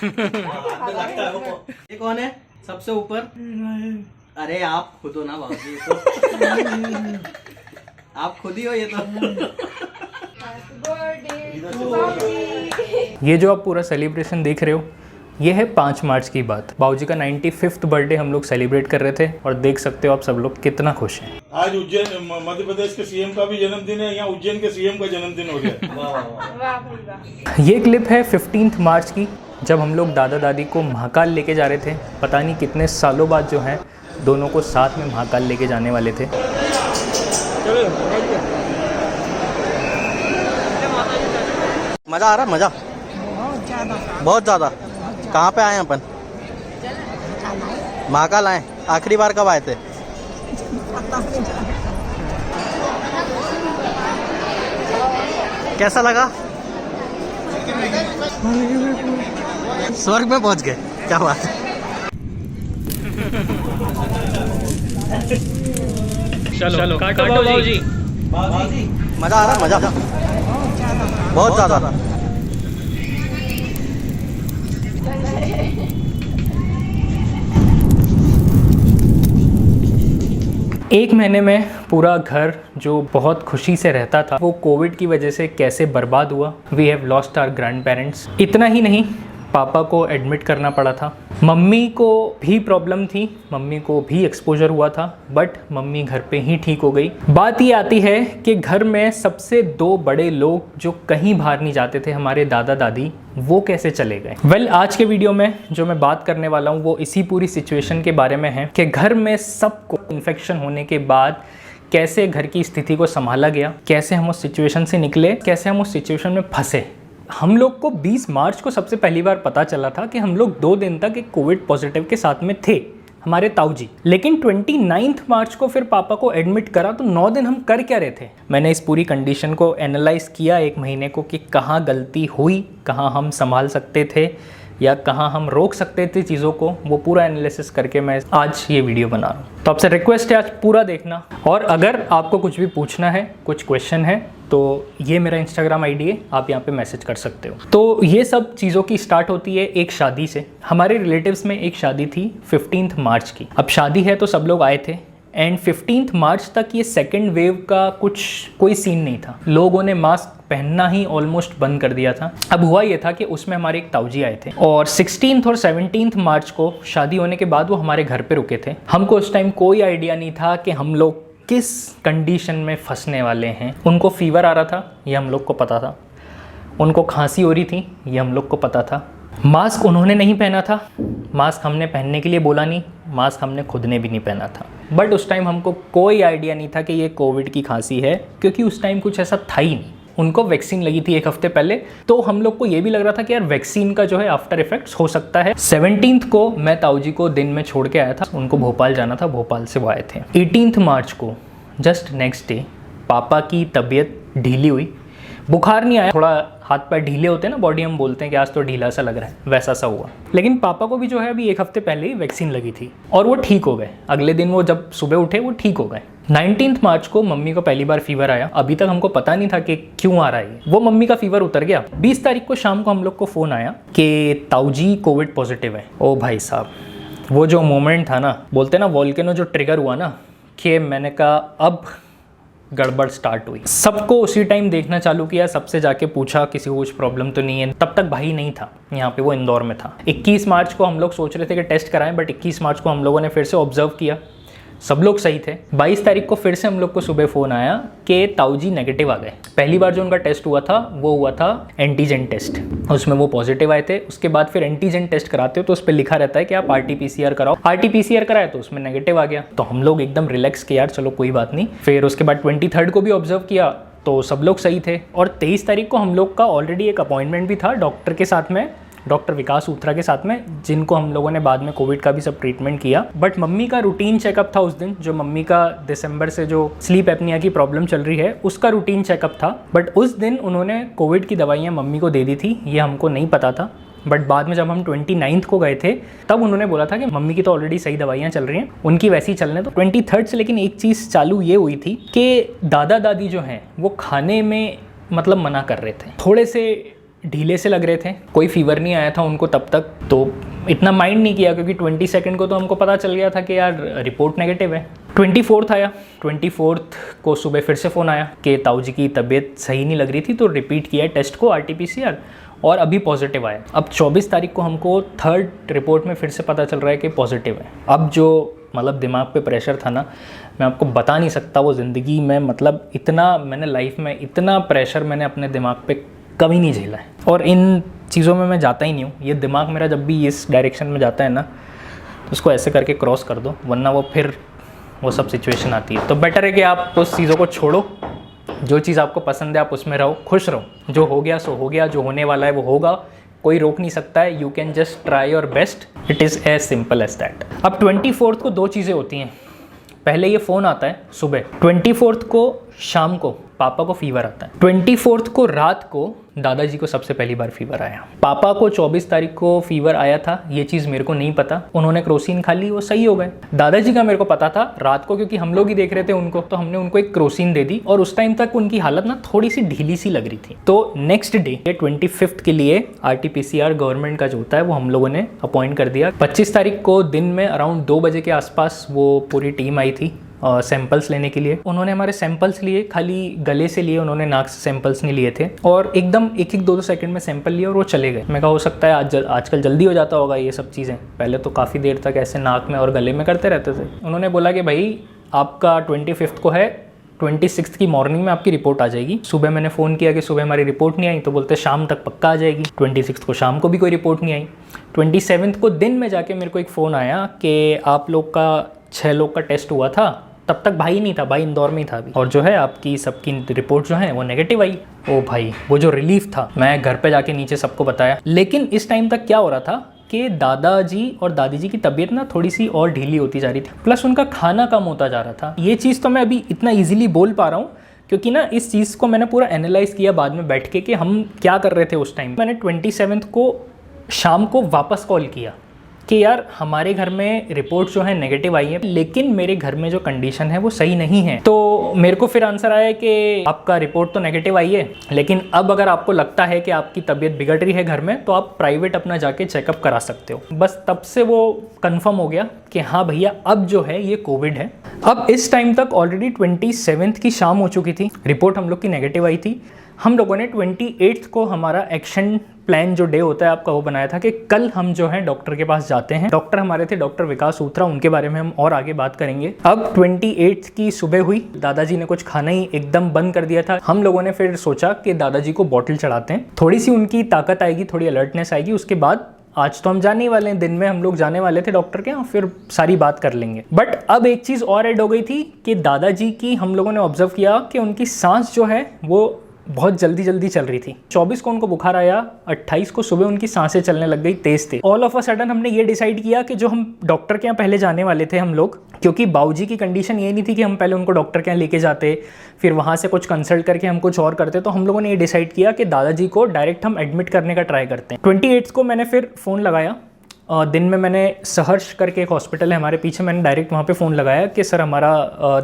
ये कौन है सबसे ऊपर? अरे आप खुद हो ना बाबूजी, तो आप खुद ही हो ये तो। ये जो आप पूरा सेलिब्रेशन देख रहे हो, ये है 5 मार्च की बात। बाबूजी का 95th बर्थडे हम लोग सेलिब्रेट कर रहे थे और देख सकते हो आप सब लोग कितना खुश हैं। आज उज्जैन मध्य प्रदेश के सीएम का भी जन्मदिन है, यहाँ उज्जैन के सीएम का जन्मदिन हो गया। ये क्लिप है 15 मार्च की, जब हम लोग दादा दादी को महाकाल लेके जा रहे थे। पता नहीं कितने सालों बाद जो है दोनों को साथ में महाकाल लेके जाने वाले थे। मजा आ रहा है? मजा बहुत ज़्यादा। कहाँ पे आए हैं अपन? महाकाल आए। आखिरी बार कब आए थे? कैसा लगा? स्वर्ग में पहुंच गए, क्या बात है। चलो काटो बाबूजी। मजा आ रहा है? मजा बहुत ज़्यादा। एक महीने में पूरा घर जो बहुत खुशी से रहता था, वो कोविड की वजह से कैसे बर्बाद हुआ। We have lost our grandparents. इतना ही नहीं, पापा को एडमिट करना पड़ा था। मम्मी को भी प्रॉब्लम थी, मम्मी को भी एक्सपोजर हुआ था, बट मम्मी घर पे ही ठीक हो गई। बात ये आती है कि घर में सबसे 2 बड़े लोग जो कहीं बाहर नहीं जाते थे, हमारे दादा दादी, वो कैसे चले गए। वेल, आज के वीडियो में जो मैं बात करने वाला हूँ वो इसी पूरी सिचुएशन के बारे में है कि घर में सबको इन्फेक्शन होने के बाद कैसे घर की स्थिति को संभाला गया, कैसे हम उस सिचुएशन से निकले, कैसे हम उस सिचुएशन में फंसे। हम लोग को 20 मार्च को सबसे पहली बार पता चला था कि हम लोग 2 दिन तक एक कोविड पॉजिटिव के साथ में थे, हमारे ताऊजी। लेकिन 29 मार्च को फिर पापा को एडमिट करा, तो 9 दिन हम कर क्या रहे थे। मैंने इस पूरी कंडीशन को एनालाइज किया 1 महीने को कि कहाँ गलती हुई, कहाँ हम संभाल सकते थे या कहाँ हम रोक सकते थे चीज़ों को। वो पूरा एनालिसिस करके मैं आज ये वीडियो बना रहा हूँ। तो आपसे रिक्वेस्ट है आज पूरा देखना, और अगर आपको कुछ भी पूछना है, कुछ क्वेश्चन है, तो ये मेरा इंस्टाग्राम आईडी है, आप यहाँ पे मैसेज कर सकते हो। तो ये सब चीज़ों की स्टार्ट होती है एक शादी से। हमारे रिलेटिव्स में एक शादी थी 15 मार्च की। अब शादी है तो सब लोग आए थे, एंड 15 मार्च तक ये सेकेंड वेव का कोई सीन नहीं था। लोगों ने मास्क पहनना ही ऑलमोस्ट बंद कर दिया था। अब हुआ ये था कि उसमें हमारे एक ताऊजी आए थे, और 16 और 17 मार्च को शादी होने के बाद वो हमारे घर पे रुके थे। हमको उस टाइम कोई आइडिया नहीं था कि हम लोग किस कंडीशन में फंसने वाले हैं। उनको फीवर आ रहा था, ये हम लोग को पता था। उनको खांसी हो रही थी, ये हम लोग को पता था। मास्क उन्होंने नहीं पहना था, मास्क हमने पहनने के लिए बोला नहीं, मास्क हमने खुद ने भी नहीं पहना था। बट उस टाइम हमको कोई आइडिया नहीं था कि ये कोविड की खांसी है, क्योंकि उस टाइम कुछ ऐसा था ही नहीं। उनको वैक्सीन लगी थी 1 हफ्ते पहले, तो हम लोग को ये भी लग रहा था कि यार वैक्सीन का जो है आफ्टर इफेक्ट्स हो सकता है। 17 को मैं ताऊजी को दिन में छोड़ के आया था, उनको भोपाल जाना था, भोपाल से वो आए थे। 18 मार्च को जस्ट नेक्स्ट डे पापा की तबीयत ढीली हुई। बुखार नहीं आया, थोड़ा हाथ पैर ढीले होते हैं ना, बॉडी हम बोलते हैं कि आज तो ढीला सा लग रहा है, वैसा सा हुआ। लेकिन पापा को भी जो है अभी 1 हफ्ते पहले ही वैक्सीन लगी थी, और वो ठीक हो गए। अगले दिन वो जब सुबह उठे वो ठीक हो गए। 19 मार्च को मम्मी को पहली बार फीवर आया। अभी तक हमको पता नहीं था कि क्यों आ रहा है। वो मम्मी का फीवर उतर गया। 20 तारीख को शाम को हम लोग को फ़ोन आया कि ताऊजी कोविड पॉजिटिव है। ओ भाई साहब, वो जो मोमेंट था ना, बोलते ना वोल्केनो जो ट्रिगर हुआ ना, कि मैंने कहा अब गड़बड़ स्टार्ट हुई। सबको उसी टाइम देखना चालू किया, सबसे जाके पूछा किसी को कुछ प्रॉब्लम तो नहीं है। तब तक भाई नहीं था यहाँ पे, वो इंदौर में था। 21 मार्च को हम लोग सोच रहे थे कि टेस्ट कराएं, बट 21 मार्च को हम लोगों ने फिर से ऑब्जर्व किया, सब लोग सही थे। 22 तारीख को फिर से हम लोग को सुबह फ़ोन आया कि ताऊजी नेगेटिव आ गए। पहली बार जो उनका टेस्ट हुआ था वो हुआ था एंटीजन टेस्ट, उसमें वो पॉजिटिव आए थे। उसके बाद फिर एंटीजन टेस्ट कराते हो तो उस पर लिखा रहता है कि आप RT-PCR कराओ। RT-PCR कराए तो उसमें नेगेटिव आ गया। तो हम लोग एकदम रिलैक्स किया, यार चलो कोई बात नहीं। फिर उसके बाद 23 को भी ऑब्जर्व किया तो सब लोग सही थे। और 23 तारीख को हम लोग का ऑलरेडी एक अपॉइंटमेंट भी था डॉक्टर के साथ में, डॉक्टर विकास ऊत्रा के साथ में, जिनको हम लोगों ने बाद में कोविड का भी सब ट्रीटमेंट किया। बट मम्मी का रूटीन चेकअप था उस दिन, जो मम्मी का दिसंबर से जो स्लीप एपनिया की प्रॉब्लम चल रही है उसका रूटीन चेकअप था। बट उस दिन उन्होंने कोविड की दवाइयाँ मम्मी को दे दी थी, ये हमको नहीं पता था। बट बाद में जब हम 29 को गए थे तब उन्होंने बोला था कि मम्मी की तो ऑलरेडी सही दवाइयाँ चल रही हैं, उनकी वैसी ही चलने। तो 23 से लेकिन एक चीज़ चालू ये हुई थी कि दादा दादी जो हैं वो खाने में मतलब मना कर रहे थे, थोड़े से ढीले से लग रहे थे, कोई फीवर नहीं आया था उनको तब तक, तो इतना माइंड नहीं किया क्योंकि 22 को तो हमको पता चल गया था कि यार रिपोर्ट नेगेटिव है। 24 आया, 24 को सुबह फिर से फ़ोन आया कि ताऊ जी की तबीयत सही नहीं लग रही थी, तो रिपीट किया टेस्ट को RT-PCR और अभी पॉजिटिव आया। अब 24 तारीख को हमको थर्ड रिपोर्ट में फिर से पता चल रहा है कि पॉजिटिव है। अब जो मतलब दिमाग पे प्रेशर था ना, मैं आपको बता नहीं सकता वो ज़िंदगी में, मतलब इतना मैंने लाइफ में इतना प्रेशर मैंने अपने दिमाग पे कभी नहीं झेला है। और इन चीज़ों में मैं जाता ही नहीं हूँ। ये दिमाग मेरा जब भी इस डायरेक्शन में जाता है ना, तो उसको ऐसे करके क्रॉस कर दो, वरना वो फिर वो सब सिचुएशन आती है। तो बेटर है कि आप उस चीज़ों को छोड़ो, जो चीज़ आपको पसंद है आप उसमें रहो, खुश रहो। जो हो गया सो हो गया, जो होने वाला है वो होगा, कोई रोक नहीं सकता है। You can just try your best, it is as simple as that. अब 24 को दो चीज़ें होती हैं। पहले ये फ़ोन आता है सुबह, 24 को शाम को पापा को फीवर आता है, 24 को रात को दादाजी को सबसे पहली बार फीवर आया। पापा को 24 तारीख को फीवर आया था, ये चीज़ मेरे को नहीं पता। उन्होंने क्रोसिन खा ली, वो सही हो गए। दादाजी का मेरे को पता था रात को, क्योंकि हम लोग ही देख रहे थे उनको, तो हमने उनको एक क्रोसिन दे दी और उस टाइम तक उनकी हालत ना थोड़ी सी ढीली सी लग रही थी। तो नेक्स्ट डे 25 के लिए RT-PCR गवर्नमेंट का जो होता है वो हम लोगों ने अपॉइंट कर दिया। 25 तारीख को दिन में अराउंड 2 बजे के आसपास वो पूरी टीम आई थी सैंपल्स लेने के लिए। उन्होंने हमारे सैंपल्स लिए, खाली गले से लिए, उन्होंने नाक से सैंपल्स नहीं लिए थे, और एकदम 1-2 सेकंड में सैंपल लिए और वो चले गए। मैं कहा हो सकता है आजकल जल्दी हो जाता होगा ये सब चीज़ें, पहले तो काफ़ी देर तक ऐसे नाक में और गले में करते रहते थे। उन्होंने बोला कि भाई आपका 25 को है, 26 की मॉर्निंग में आपकी रिपोर्ट आ जाएगी। सुबह मैंने फ़ोन किया कि सुबह हमारी रिपोर्ट नहीं आई, तो बोलते शाम तक पक्का आ जाएगी। 26 को शाम को भी कोई रिपोर्ट नहीं आई। 27 को दिन में जाके मेरे को एक फ़ोन आया कि आप लोग का 6 लोग का टेस्ट हुआ था, तब तक भाई नहीं था, भाई इंदौर में ही था अभी, और जो है आपकी सबकी रिपोर्ट जो है वो नेगेटिव आई। ओ भाई, वो जो रिलीफ था, मैं घर पे जाके नीचे सबको बताया। लेकिन इस टाइम तक क्या हो रहा था कि दादाजी और दादी जी की तबीयत ना थोड़ी सी और ढीली होती जा रही थी, प्लस उनका खाना कम होता जा रहा था। ये चीज़ तो मैं अभी इतना ईजिली बोल पा रहा हूँ क्योंकि ना इस चीज़ को मैंने पूरा एनालाइज किया बाद में बैठ के कि हम क्या कर रहे थे उस टाइम। मैंने 27 को शाम को वापस कॉल किया कि यार हमारे घर में रिपोर्ट जो है नेगेटिव आई है, लेकिन मेरे घर में जो कंडीशन है वो सही नहीं है। तो मेरे को फिर आंसर आया कि आपका रिपोर्ट तो नेगेटिव आई है, लेकिन अब अगर आपको लगता है कि आपकी तबीयत बिगड़ रही है घर में, तो आप प्राइवेट अपना जाके चेकअप करा सकते हो। बस तब से वो कंफर्म हो गया कि हाँ भैया अब जो है ये कोविड है। अब इस टाइम तक ऑलरेडी 27 की शाम हो चुकी थी, रिपोर्ट हम लोग की नेगेटिव आई थी। हम लोगों ने 28 को हमारा एक्शन प्लान जो डे होता है आपका वो बनाया था कि कल हम जो है डॉक्टर के पास जाते हैं। डॉक्टर हमारे थे डॉक्टर विकास सूत्रा, उनके बारे में हम और आगे बात करेंगे। अब 28 की सुबह हुई, दादाजी ने कुछ खाना ही एकदम बंद कर दिया था। हम लोगों ने फिर सोचा कि दादाजी को बॉटल चढ़ाते हैं, थोड़ी सी उनकी ताकत आएगी, थोड़ी अलर्टनेस आएगी। उसके बाद आज तो हम जाने ही वाले हैं, दिन में हम लोग जाने वाले थे डॉक्टर के यहाँ, फिर सारी बात कर लेंगे। बट अब एक चीज़ और ऐड हो गई थी कि दादाजी की हम लोगों ने ऑब्जर्व किया कि उनकी सांस जो है वो बहुत जल्दी जल्दी चल रही थी। 24 को उनको बुखार आया, 28 को सुबह उनकी सांसें चलने लग गई तेज तेज। ऑल ऑफ अ सडन हमने ये डिसाइड किया कि जो हम डॉक्टर के यहाँ पहले जाने वाले थे हम लोग, क्योंकि बाऊजी की कंडीशन ये नहीं थी कि हम पहले उनको डॉक्टर के यहाँ लेके जाते, फिर वहाँ से कुछ कंसल्ट करके हम कुछ और करते, तो हम लोगों ने ये डिसाइड किया कि दादाजी को डायरेक्ट हम एडमिट करने का ट्राई करते हैं। 28 को मैंने फिर फ़ोन लगाया, दिन में मैंने सहर्ष करके एक हॉस्पिटल है हमारे पीछे, मैंने डायरेक्ट वहाँ पे फ़ोन लगाया कि सर हमारा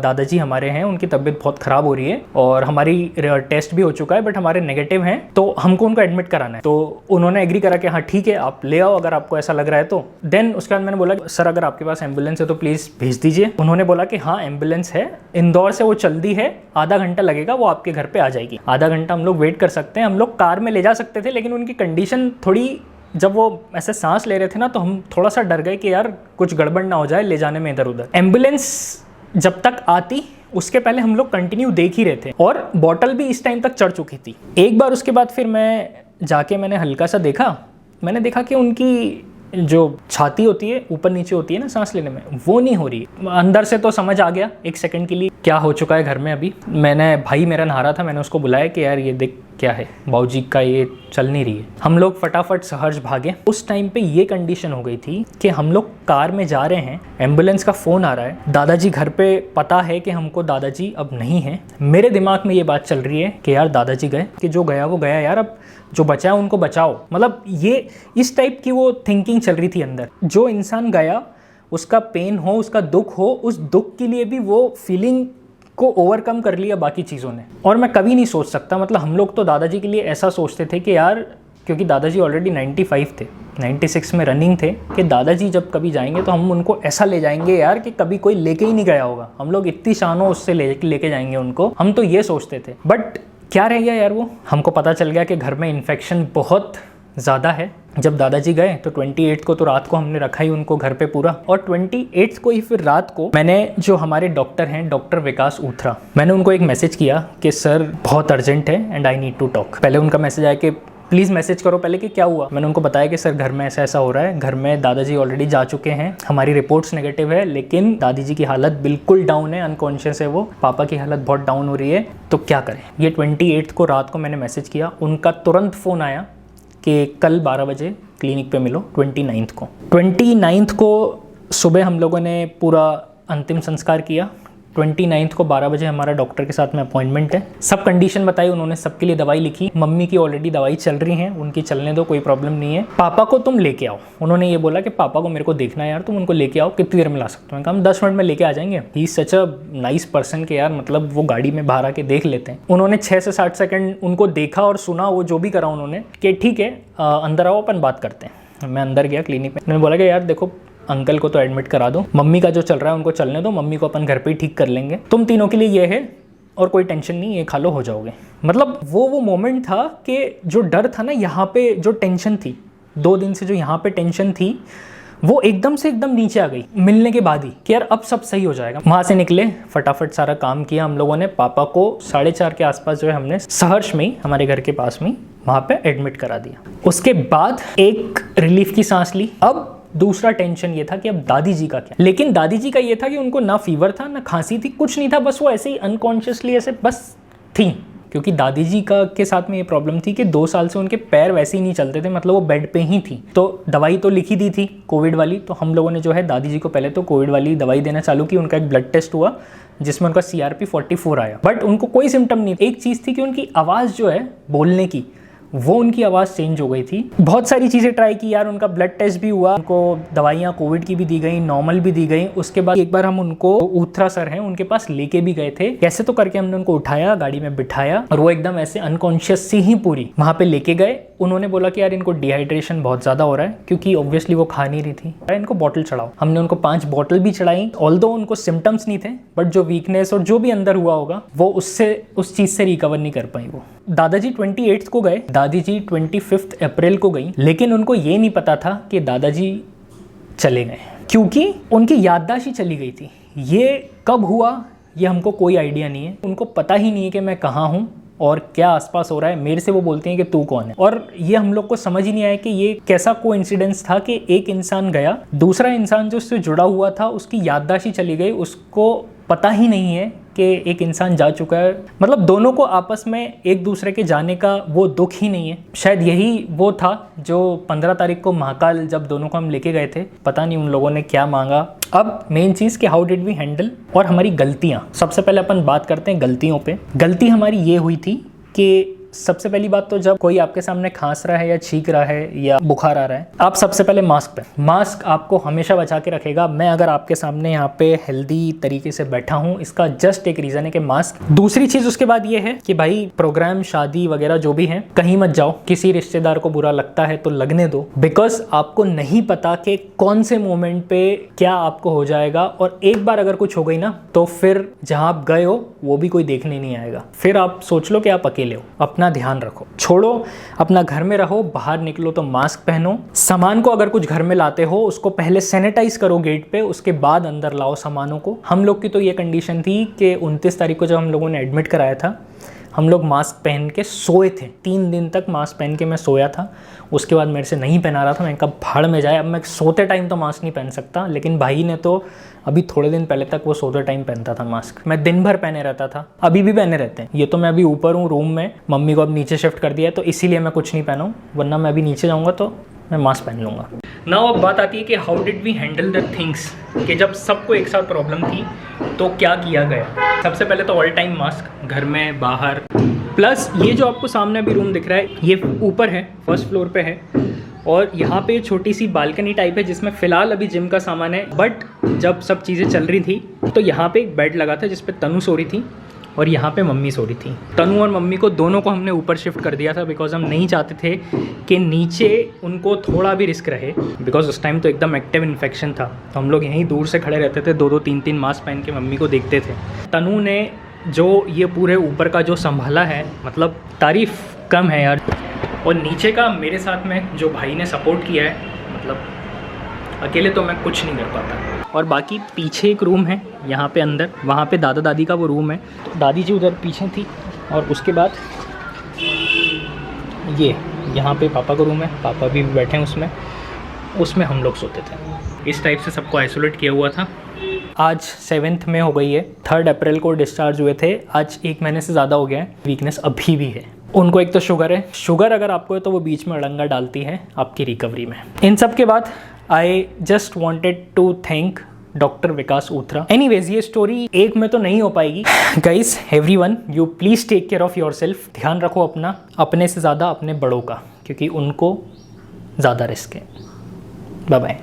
दादाजी हमारे हैं, उनकी तबीयत बहुत ख़राब हो रही है और हमारी टेस्ट भी हो चुका है बट हमारे नेगेटिव हैं, तो हमको उनको एडमिट कराना है। तो उन्होंने एग्री करा कि हाँ ठीक है आप ले आओ अगर आपको ऐसा लग रहा है तो। देन उसके बाद मैंने बोला सर अगर आपके पास एम्बुलेंस है तो प्लीज़ भेज दीजिए। उन्होंने बोला कि हाँ एम्बुलेंस है, इंदौर से वो चल दी है, आधा घंटा लगेगा, वो आपके घर पर आ जाएगी। आधा घंटा हम लोग वेट कर सकते हैं, हम लोग कार में ले जा सकते थे, लेकिन उनकी कंडीशन थोड़ी, जब वो ऐसे सांस ले रहे थे ना तो हम थोड़ा सा डर गए कि यार कुछ गड़बड़ ना हो जाए ले जाने में इधर उधर। एम्बुलेंस जब तक आती उसके पहले हम लोग कंटिन्यू देख ही रहे थे और बॉटल भी इस टाइम तक चढ़ चुकी थी। एक बार उसके बाद फिर मैं जाके मैंने हल्का सा देखा, मैंने देखा कि उनकी जो छाती होती है ऊपर नीचे होती है ना सांस लेने में, वो नहीं हो रही। अंदर से तो समझ आ गया एक सेकंड के लिए क्या हो चुका है घर में। अभी मैंने, भाई मेरा नहा रहा था, मैंने उसको बुलाया कि यार ये देख क्या है, बाऊजी का ये चल नहीं रही है। हम लोग फटाफट सहर्ष भागे। उस टाइम पे ये कंडीशन हो गई थी कि हम लोग कार में जा रहे हैं, एम्बुलेंस का फ़ोन आ रहा है, दादाजी घर पे पता है कि हमको दादाजी अब नहीं है। मेरे दिमाग में ये बात चल रही है कि यार दादाजी गए, कि जो गया वो गया यार, अब जो बचा है उनको बचाओ। मतलब ये इस टाइप की वो थिंकिंग चल रही थी अंदर। जो इंसान गया उसका पेन हो, उसका दुख हो, उस दुख के लिए भी वो फीलिंग को ओवरकम कर लिया बाकी चीज़ों ने। और मैं कभी नहीं सोच सकता, मतलब हम लोग तो दादाजी के लिए ऐसा सोचते थे कि यार क्योंकि दादाजी ऑलरेडी 95 थे, 96 में रनिंग थे कि दादाजी जब कभी जाएंगे तो हम उनको ऐसा ले जाएंगे यार कि कभी कोई लेके ही नहीं गया होगा, हम लोग इतनी शानों उससे लेके जाएंगे उनको, हम तो ये सोचते थे। बट क्या रह गया यार, वो हमको पता चल गया कि घर में इन्फेक्शन बहुत ज़्यादा है। जब दादाजी गए तो 28 को तो रात को हमने रखा ही उनको घर पे पूरा, और 28 को ही फिर रात को मैंने जो हमारे डॉक्टर हैं, डॉक्टर विकास ऊथरा, मैंने उनको एक मैसेज किया कि सर बहुत अर्जेंट है and I need to talk. पहले उनका मैसेज आया कि प्लीज़ मैसेज करो पहले कि क्या हुआ। मैंने उनको बताया कि सर घर में ऐसा ऐसा हो रहा है, घर में दादाजी ऑलरेडी जा चुके हैं, हमारी रिपोर्ट्स नेगेटिव है, लेकिन दादी जी की हालत बिल्कुल डाउन है, अनकॉन्शियस है वो, पापा की हालत बहुत डाउन हो रही है, तो क्या करें। ये 28 को रात को मैंने मैसेज किया, उनका तुरंत फ़ोन आया कि कल 12 बजे क्लिनिक पे मिलो। 29 को सुबह हम लोगों ने पूरा अंतिम संस्कार किया। 29 को 12 बजे हमारा डॉक्टर के साथ में अपॉइंटमेंट है। सब कंडीशन बताई उन्होंने, सबके लिए दवाई लिखी। मम्मी की ऑलरेडी दवाई चल रही है, उनकी चलने दो, कोई प्रॉब्लम नहीं है। पापा को तुम लेके आओ, उन्होंने ये बोला कि पापा को मेरे को देखना है यार, तुम उनको लेके आओ, कितनी देर में ला सकते हो। हम 10 मिनट में लेके आ जाएंगे। ही सच अ नाइस पर्सन के यार, मतलब वो गाड़ी में बाहर आके देख लेते हैं। उन्होंने 6 से 60 सेकंड उनको देखा और सुना, वो जो भी करा उन्होंने कि ठीक है अंदर आओ अपन बात करते हैं। मैं अंदर गया क्लिनिक में, उन्होंने बोला कि यार देखो अंकल को तो एडमिट करा दो, मम्मी का जो चल रहा है उनको चलने दो, मम्मी को अपन घर पे ही ठीक कर लेंगे, तुम तीनों के लिए ये है और कोई टेंशन नहीं, ये खा लो हो जाओगे। मतलब वो मोमेंट था कि जो डर था ना, यहाँ पे जो टेंशन थी 2 दिन से, जो यहाँ पे टेंशन थी, वो एकदम से एकदम नीचे आ गई मिलने के बाद ही कि यार अब सब सही हो जाएगा। वहाँ से निकले, फटाफट सारा काम किया हम लोगों ने। पापा को 4:30 के आसपास जो है हमने सहर्ष में, हमारे घर के पास में, वहाँ पे एडमिट करा दिया। उसके बाद एक रिलीफ की सांस ली। अब दूसरा टेंशन ये था कि अब दादी जी का क्या। लेकिन दादी जी का ये था कि उनको ना फीवर था ना खांसी थी, कुछ नहीं था, बस वो ऐसे ही अनकॉन्शियसली ऐसे बस थी। क्योंकि दादी जी का के साथ में ये प्रॉब्लम थी कि 2 साल से उनके पैर वैसे ही नहीं चलते थे, मतलब वो बेड पे ही थी। तो दवाई तो लिखी दी थी कोविड वाली, तो हम लोगों ने जो है दादी जी को पहले तो कोविड वाली दवाई देना चालू की। उनका एक ब्लड टेस्ट हुआ जिसमें उनका CRP 44 आया, बट उनको कोई सिम्टम नहीं। एक चीज़ थी कि उनकी आवाज़ जो है बोलने की, वो उनकी आवाज़ चेंज हो गई थी। बहुत सारी चीज़ें ट्राई की यार, उनका ब्लड टेस्ट भी हुआ, उनको दवाइयाँ कोविड की भी दी गई, नॉर्मल भी दी गई। उसके बाद एक बार हम उनको, ऊथरा सर हैं उनके पास लेके भी गए थे। कैसे तो करके हमने उनको उठाया, गाड़ी में बिठाया, और वो एकदम ऐसे अनकॉन्शियस सी ही पूरी वहाँ पे लेके गए। उन्होंने बोला कि यार इनको डिहाइड्रेशन बहुत ज़्यादा हो रहा है, क्योंकि ऑब्वियसली वो खा नहीं रही थी, इनको बॉटल चढ़ाओ। हमने उनको 5 बॉटल भी चढ़ाई। ऑल्दो उनको सिम्टम्स नहीं थे, बट जो वीकनेस और जो भी अंदर हुआ होगा वो उससे, उस चीज़ से रिकवर नहीं कर पाई वो। दादाजी 28 को गए, दादी जी 25 अप्रैल को गई, लेकिन उनको ये नहीं पता था कि दादाजी चले गए, क्योंकि उनकी याददाश्त ही चली गई थी। ये कब हुआ ये हमको कोई आइडिया नहीं है। उनको पता ही नहीं है कि मैं कहाँ हूँ और क्या आसपास हो रहा है। मेरे से वो बोलती हैं कि तू कौन है, और ये हम लोग को समझ ही नहीं आया कि ये कैसा कोइंसिडेंस था कि एक इंसान गया, दूसरा इंसान जो उससे जुड़ा हुआ था उसकी याददाश्त ही चली गई, उसको पता ही नहीं है कि एक इंसान जा चुका है। मतलब दोनों को आपस में एक दूसरे के जाने का वो दुख ही नहीं है। शायद यही वो था जो 15 तारीख को महाकाल जब दोनों को हम लेके गए थे, पता नहीं उन लोगों ने क्या मांगा। अब मेन चीज़ कि हाउ डिड वी हैंडल, और हमारी गलतियाँ। सबसे पहले अपन बात करते हैं गलतियों पे। गलती हमारी ये हुई थी कि सबसे पहली बात तो जब कोई आपके सामने खांस रहा है या छींक रहा है या बुखार आ रहा है, आप सबसे पहले मास्क पहन। मास्क आपको हमेशा बचा के रखेगा। मैं अगर आपके सामने यहाँ पे हेल्दी तरीके से बैठा हूँ, इसका जस्ट एक रीज़न है कि मास्क। दूसरी चीज़ उसके बाद ये है कि भाई प्रोग्राम, शादी वगैरह जो भी है, कहीं मत जाओ। किसी रिश्तेदार को बुरा लगता है तो लगने दो, बिकॉज आपको नहीं पता कि कौन से मोमेंट पे क्या आपको हो जाएगा। और एक बार अगर कुछ हो गई ना, तो फिर जहाँ आप गए हो वो भी कोई देखने नहीं आएगा। फिर आप सोच लो कि आप अकेले हो। अपना ध्यान रखो, छोड़ो अपना घर में रहो, बाहर निकलो तो मास्क पहनो। सामान को अगर कुछ घर में लाते हो उसको पहले सैनिटाइज करो गेट पे, उसके बाद अंदर लाओ सामानों को। हम लोग की तो ये कंडीशन थी कि 29 तारीख को जब हम लोगों ने एडमिट कराया था, हम लोग मास्क पहन के सोए थे। 3 दिन तक मास्क पहन के मैं सोया था। उसके बाद मेरे से नहीं पहना रहा था। मैं कब भाड़ में जाए, अब मैं सोते टाइम तो मास्क नहीं पहन सकता, लेकिन भाई ने तो अभी थोड़े दिन पहले तक वो सोते टाइम पहनता था मास्क। मैं दिन भर पहने रहता था, अभी भी पहने रहते हैं। ये तो मैं अभी ऊपर हूँ रूम में, मम्मी को अब नीचे शिफ्ट कर दिया है, तो इसीलिए मैं कुछ नहीं पहना हूँ, वरना मैं अभी नीचे जाऊँगा तो मैं मास्क पहन लूँगा। नाउ अब बात आती है कि how did we handle the things, कि जब सबको एक साथ प्रॉब्लम थी तो क्या किया गया। सबसे पहले तो ऑल टाइम मास्क, घर में बाहर। प्लस ये जो आपको सामने अभी रूम दिख रहा है, ये ऊपर है, फर्स्ट फ्लोर पे है, और यहाँ पे छोटी सी बालकनी टाइप है जिसमें फ़िलहाल अभी जिम का सामान है। बट जब सब चीज़ें चल रही थी तो यहाँ पे एक बेड लगा था जिस पे तनु सो रही थी, और यहाँ पे मम्मी सो रही थी। तनु और मम्मी को दोनों को हमने ऊपर शिफ्ट कर दिया था बिकॉज हम नहीं चाहते थे कि नीचे उनको थोड़ा भी रिस्क रहे, बिकॉज उस टाइम तो एकदम एक्टिव इन्फेक्शन था। तो हम लोग यहीं दूर से खड़े रहते थे, 2-2 3-3 मास्क पहन के मम्मी को देखते थे। तनु ने जो ये पूरे ऊपर का जो संभाला है, मतलब तारीफ़ कम है यार। और नीचे का मेरे साथ में जो भाई ने सपोर्ट किया है, मतलब अकेले तो मैं कुछ नहीं कर पाता। और बाकी पीछे एक रूम है यहाँ पे अंदर, वहाँ पे दादा दादी का वो रूम है। तो दादी जी उधर पीछे थी और उसके बाद ये यहाँ पे पापा का रूम है, पापा भी बैठे हैं उसमें हम लोग सोते थे। इस टाइप से सबको आइसोलेट किया हुआ था। आज 7th में हो गई है, 3 अप्रैल को डिस्चार्ज हुए थे, आज 1 महीने से ज़्यादा हो गया है। वीकनेस अभी भी है। उनको एक तो शुगर है, शुगर अगर आपको है तो वो बीच में अड़ंगा डालती है आपकी रिकवरी में। इन सब के बाद I just wanted to thank doctor Vikas Uthra. Anyways ये स्टोरी एक में तो नहीं हो पाएगी। Guys everyone, you please take care of yourself. ध्यान रखो अपना, अपने से ज़्यादा अपने बड़ों का, क्योंकि उनको ज़्यादा रिस्क है। Bye bye.